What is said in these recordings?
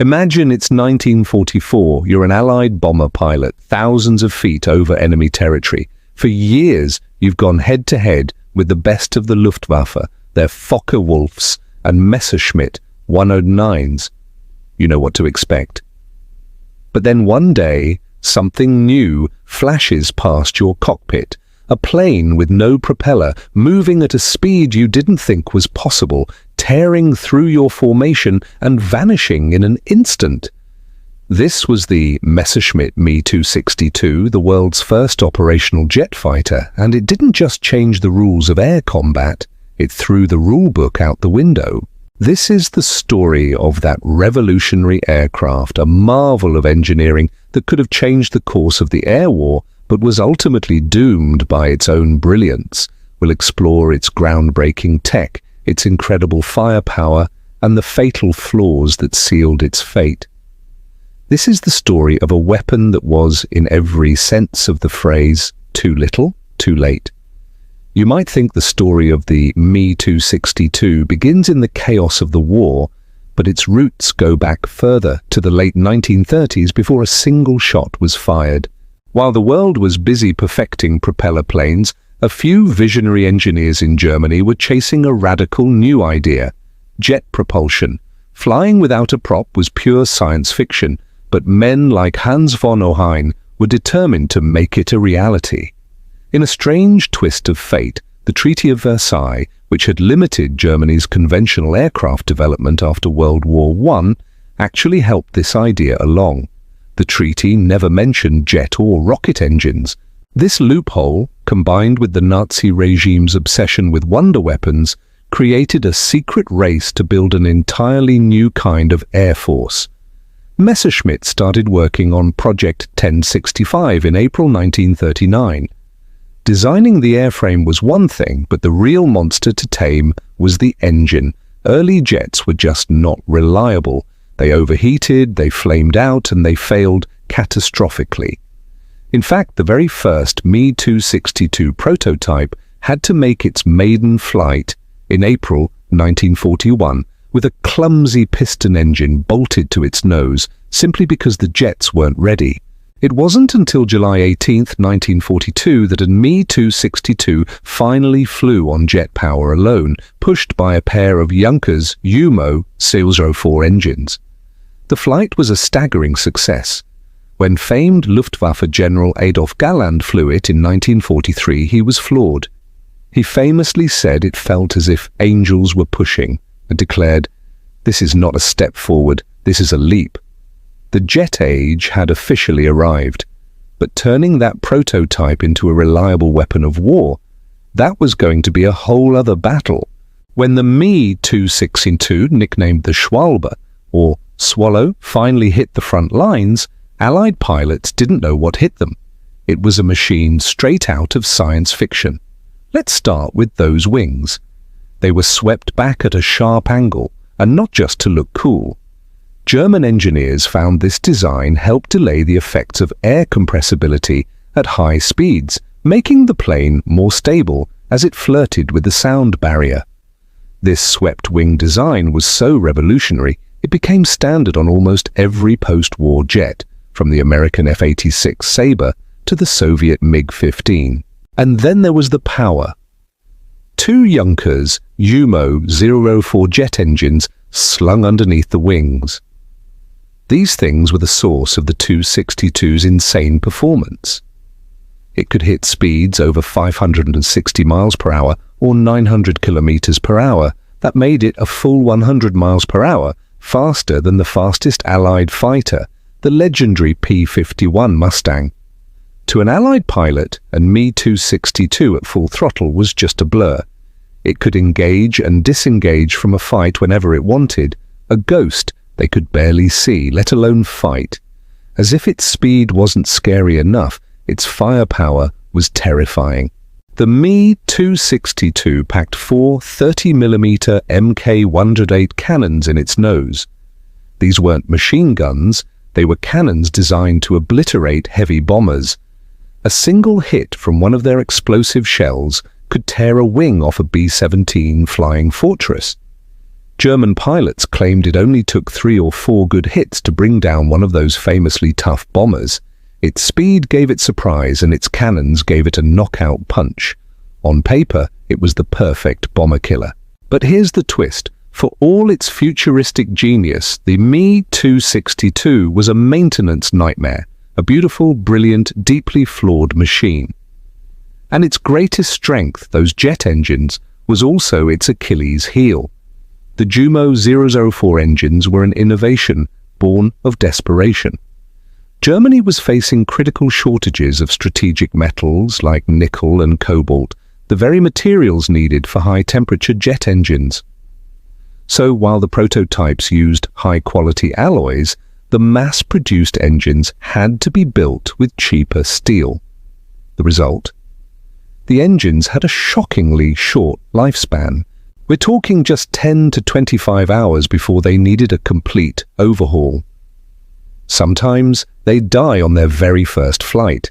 Imagine it's 1944, you're an Allied bomber pilot, thousands of feet over enemy territory. For years, you've gone head-to-head with the best of the Luftwaffe, their Focke-Wulfs and Messerschmitt 109s. You know what to expect. But then one day, something new flashes past your cockpit. A plane with no propeller, moving at a speed you didn't think was possible, tearing through your formation and vanishing in an instant. This was the Messerschmitt Me 262, the world's first operational jet fighter, and it didn't just change the rules of air combat, it threw the rulebook out the window. This is the story of that revolutionary aircraft, a marvel of engineering that could have changed the course of the air war, but was ultimately doomed by its own brilliance. We'll explore its groundbreaking tech, its incredible firepower, and the fatal flaws that sealed its fate. This is the story of a weapon that was, in every sense of the phrase, too little, too late. You might think the story of the Me 262 begins in the chaos of the war, but its roots go back further to the late 1930s before a single shot was fired. While the world was busy perfecting propeller planes, a few visionary engineers in Germany were chasing a radical new idea: jet propulsion. Flying without a prop was pure science fiction, but men like Hans von Ohain were determined to make it a reality. In a strange twist of fate, the Treaty of Versailles, which had limited Germany's conventional aircraft development after World War I, actually helped this idea along. The treaty never mentioned jet or rocket engines. This loophole, combined with the Nazi regime's obsession with wonder weapons, created a secret race to build an entirely new kind of air force. Messerschmitt started working on Project 1065 in April 1939. Designing the airframe was one thing, but the real monster to tame was the engine. Early jets were just not reliable. They overheated, they flamed out, and they failed catastrophically. In fact, the very first Me 262 prototype had to make its maiden flight in April 1941 with a clumsy piston engine bolted to its nose simply because the jets weren't ready. It wasn't until July 18, 1942 that a Me 262 finally flew on jet power alone, pushed by a pair of Junkers Jumo 004 engines. The flight was a staggering success. When famed Luftwaffe General Adolf Galland flew it in 1943, he was floored. He famously said it felt as if angels were pushing, and declared, "This is not a step forward, this is a leap." The jet age had officially arrived, but turning that prototype into a reliable weapon of war, that was going to be a whole other battle. When the Me 262, nicknamed the Schwalbe, or Swallow, finally hit the front lines, Allied pilots didn't know what hit them. It was a machine straight out of science fiction. Let's start with those wings. They were swept back at a sharp angle, and not just to look cool. German engineers found this design helped delay the effects of air compressibility at high speeds, making the plane more stable as it flirted with the sound barrier. This swept-wing design was so revolutionary, it became standard on almost every post-war jet, from the American F-86 Sabre to the Soviet MiG-15. And then there was the power. Two Junkers Jumo 004 jet engines slung underneath the wings. These things were the source of the 262's insane performance. It could hit speeds over 560 miles per hour or 900 kilometers per hour. That made it a full 100 miles per hour, faster than the fastest Allied fighter, the legendary P-51 Mustang. To an Allied pilot, a Me 262 at full throttle was just a blur. It could engage and disengage from a fight whenever it wanted, a ghost they could barely see, let alone fight. As if its speed wasn't scary enough, its firepower was terrifying. The Me 262 packed four 30mm Mk108 cannons in its nose. These weren't machine guns, they were cannons designed to obliterate heavy bombers. A single hit from one of their explosive shells could tear a wing off a B-17 Flying Fortress. German pilots claimed it only took 3 or 4 good hits to bring down one of those famously tough bombers. Its speed gave it surprise and its cannons gave it a knockout punch. On paper, it was the perfect bomber killer. But here's the twist. For all its futuristic genius, the Me 262 was a maintenance nightmare, a beautiful, brilliant, deeply flawed machine. And its greatest strength, those jet engines, was also its Achilles heel. The Jumo 004 engines were an innovation born of desperation. Germany was facing critical shortages of strategic metals like nickel and cobalt, the very materials needed for high-temperature jet engines. So while the prototypes used high-quality alloys, the mass-produced engines had to be built with cheaper steel. The result? The engines had a shockingly short lifespan. We're talking just 10 to 25 hours before they needed a complete overhaul. Sometimes they'd die on their very first flight.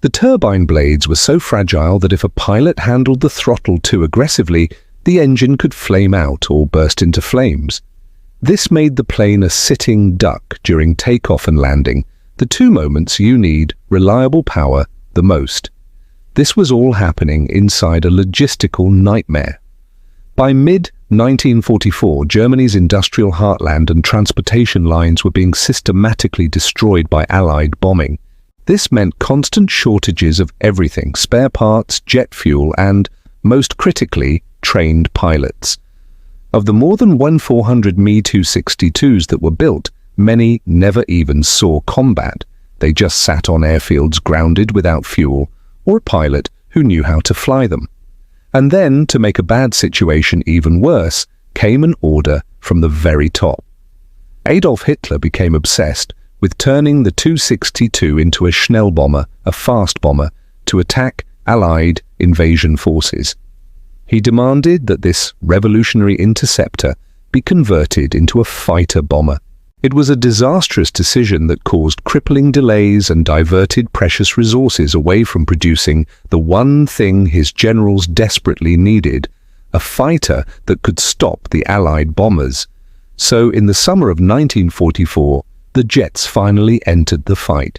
The turbine blades were so fragile that if a pilot handled the throttle too aggressively, the engine could flame out or burst into flames. This made the plane a sitting duck during takeoff and landing, the 2 moments you need reliable power the most. This was all happening inside a logistical nightmare. By mid-1944, Germany's industrial heartland and transportation lines were being systematically destroyed by Allied bombing. This meant constant shortages of everything: spare parts, jet fuel, and, most critically, trained pilots. Of the more than 1,400 Me 262s that were built, many never even saw combat. They just sat on airfields grounded without fuel, or a pilot who knew how to fly them. And then, to make a bad situation even worse, came an order from the very top. Adolf Hitler became obsessed with turning the 262 into a Schnellbomber, a fast bomber, to attack Allied invasion forces. He demanded that this revolutionary interceptor be converted into a fighter bomber. It was a disastrous decision that caused crippling delays and diverted precious resources away from producing the one thing his generals desperately needed: a fighter that could stop the Allied bombers. So in the summer of 1944, the jets finally entered the fight.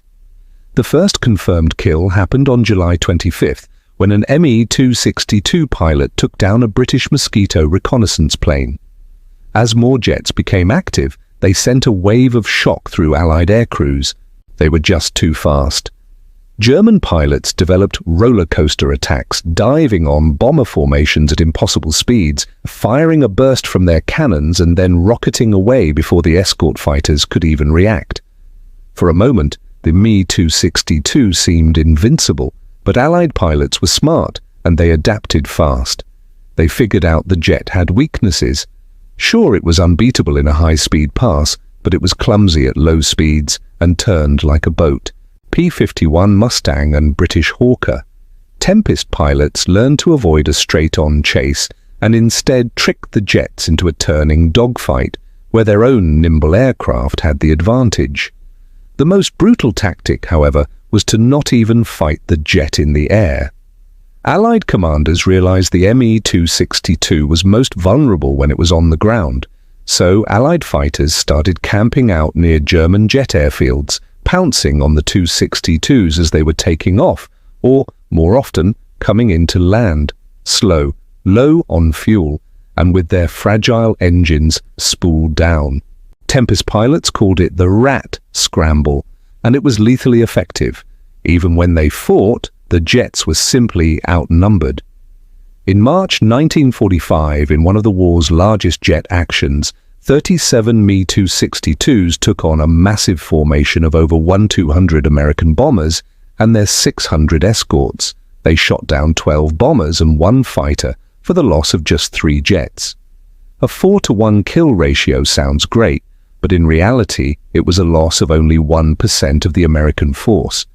The first confirmed kill happened on July 25th, when an Me 262 pilot took down a British Mosquito reconnaissance plane. As more jets became active, they sent a wave of shock through Allied aircrews. They were just too fast. German pilots developed roller coaster attacks, diving on bomber formations at impossible speeds, firing a burst from their cannons and then rocketing away before the escort fighters could even react. For a moment, the Me 262 seemed invincible, but Allied pilots were smart and they adapted fast. They figured out the jet had weaknesses. Sure, it was unbeatable in a high-speed pass, but it was clumsy at low speeds and turned like a boat. P-51 Mustang and British Hawker. Tempest pilots learned to avoid a straight-on chase and instead tricked the jets into a turning dogfight, where their own nimble aircraft had the advantage. The most brutal tactic, however, was to not even fight the jet in the air. Allied commanders realized the Me 262 was most vulnerable when it was on the ground, so Allied fighters started camping out near German jet airfields, pouncing on the 262s as they were taking off, or, more often, coming in to land, slow, low on fuel, and with their fragile engines spooled down. Tempest pilots called it the rat scramble, and it was lethally effective. Even when they fought, the jets were simply outnumbered. In March 1945, in one of the war's largest jet actions, 37 Me 262s took on a massive formation of over 1,200 American bombers and their 600 escorts. They shot down 12 bombers and 1 fighter for the loss of just 3 jets. A 4-to-1 kill ratio sounds great, but in reality, it was a loss of only 1% of the American force.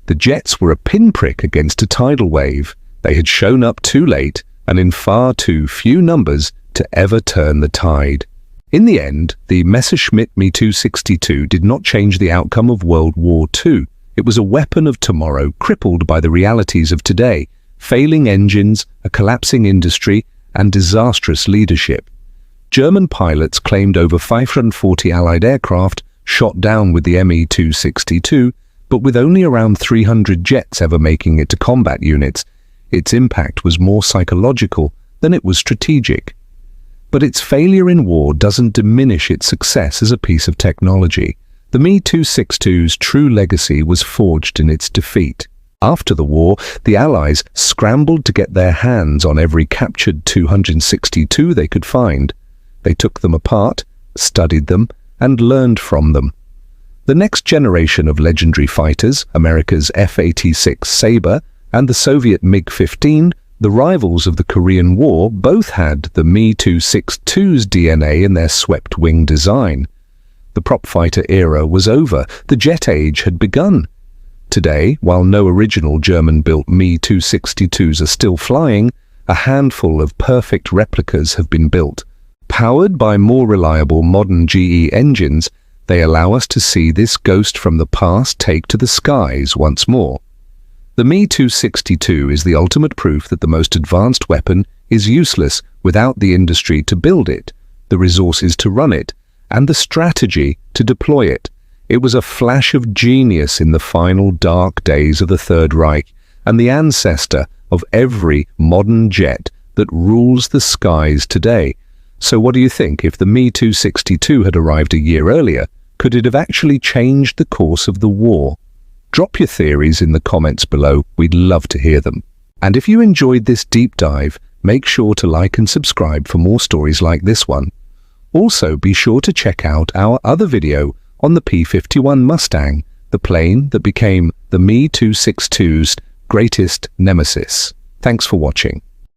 The jets were a pinprick against a tidal wave. They had shown up too late and in far too few numbers to ever turn the tide. In the end, the Messerschmitt Me 262 did not change the outcome of World War II. It was a weapon of tomorrow crippled by the realities of today: failing engines, a collapsing industry, and disastrous leadership. German pilots claimed over 540 Allied aircraft shot down with the Me-262, but with only around 300 jets ever making it to combat units, its impact was more psychological than it was strategic. But its failure in war doesn't diminish its success as a piece of technology. The Me-262's true legacy was forged in its defeat. After the war, the Allies scrambled to get their hands on every captured 262 they could find. They took them apart, studied them, and learned from them. The next generation of legendary fighters, America's F-86 Sabre and the Soviet MiG-15, the rivals of the Korean War, both had the Me-262's DNA in their swept-wing design. The prop fighter era was over. The jet age had begun. Today, while no original German-built Me-262s are still flying, a handful of perfect replicas have been built. Powered by more reliable modern GE engines, they allow us to see this ghost from the past take to the skies once more. The Me-262 is the ultimate proof that the most advanced weapon is useless without the industry to build it, the resources to run it, and the strategy to deploy it. It was a flash of genius in the final dark days of the Third Reich and the ancestor of every modern jet that rules the skies today. So what do you think? If the Me-262 had arrived a year earlier, could it have actually changed the course of the war? Drop your theories in the comments below. We'd love to hear them. And if you enjoyed this deep dive, make sure to like and subscribe for more stories like this one. Also, be sure to check out our other video on the P-51 Mustang, the plane that became the Me-262's greatest nemesis. Thanks for watching.